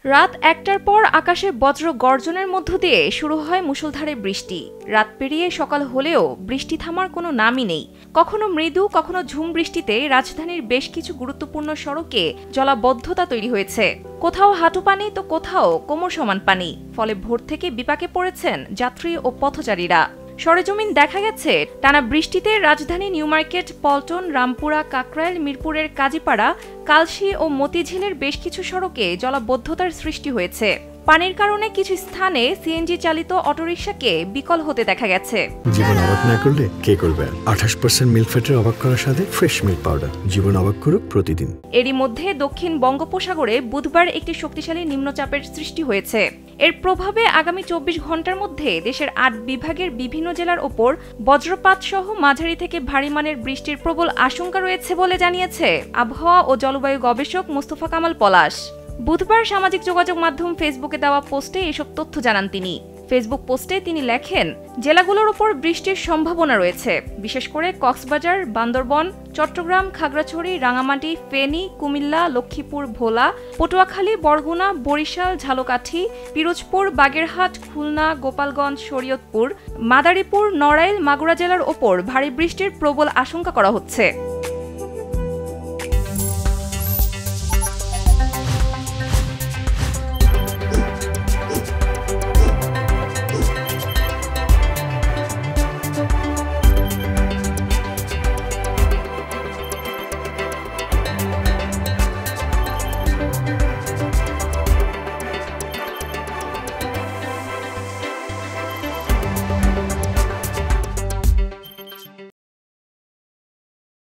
রাত ১টার পর আকাশে বজ্র গর্জনের মধ্য দিয়ে শুরু হয় মুষলধারে বৃষ্টি। রাত পেরিয়ে সকাল হলেও বৃষ্টি থামার কোনো নামই নেই। কখনো মৃদু, কখনো ঝুম বৃষ্টিতে রাজধানীর বেশ কিছু গুরুত্বপূর্ণ সড়কে জলাবদ্ধতা তৈরি হয়েছে। কোথাও হাঁটু পানি তো কোথাও কোমর সমান পানি। ফলে ভোর থেকে বিপাকে পড়েছেন যাত্রী ও পথচারীরা। সরেজমিন দেখা গেছে, টানা বৃষ্টিতে রাজধানী নিউ মার্কেট, পল্টন, রামপুরা, কাকরাইল, মিরপুরের কাজীপাড়া, কালশী ও মতিঝিলের বেশ কিছু সড়কে জলাবদ্ধতার সৃষ্টি হয়েছে। পানির কারণে কিছু স্থানে সিএনজি চালিত অটোরিকশাকে বিকল হতে দেখা গেছে। জীবন অবাক না করলে কে করবে? 28% মিল্ক ফ্যাটের অবাক করার সাথে ফ্রেশ মিল্ক পাউডার। জীবন অবাক করুক প্রতিদিন। এরই মধ্যে দক্ষিণ বঙ্গোপসাগরে বুধবার একটি শক্তিশালী নিম্নচাপের সৃষ্টি হয়েছে। এর প্রভাবে আগামী ২৪ ঘন্টার মধ্যে দেশের ৮ বিভাগের বিভিন্ন জেলার ওপর বজ্রপাত সহ মাঝারি থেকে ভারী মানের বৃষ্টির প্রবল আশঙ্কা রয়েছে বলে জানিয়েছে আবহাওয়া ও জলবায়ু গবেষক মোস্তফা কামাল পলাশ। বুধবার সামাজিক যোগাযোগ মাধ্যম ফেসবুকে দেওয়া পোস্টে এসব তথ্য জানান তিনি। ফেসবুক পোস্টে তিনি লেখেন, জেলাগুলোর ওপর বৃষ্টির সম্ভাবনা রয়েছে, বিশেষ করে কক্সবাজার, বান্দরবন, চট্টগ্রাম, খাগড়াছড়ি, রাঙামাটি, ফেনী, কুমিল্লা, লক্ষ্মীপুর, ভোলা, পটুয়াখালী, বরগুনা, বরিশাল, ঝালকাঠি, পিরোজপুর, বাগেরহাট, খুলনা, গোপালগঞ্জ, শরীয়তপুর, মাদারীপুর, নড়াইল, মাগুরা জেলার ওপর ভারী বৃষ্টির প্রবল আশঙ্কা করা হচ্ছে।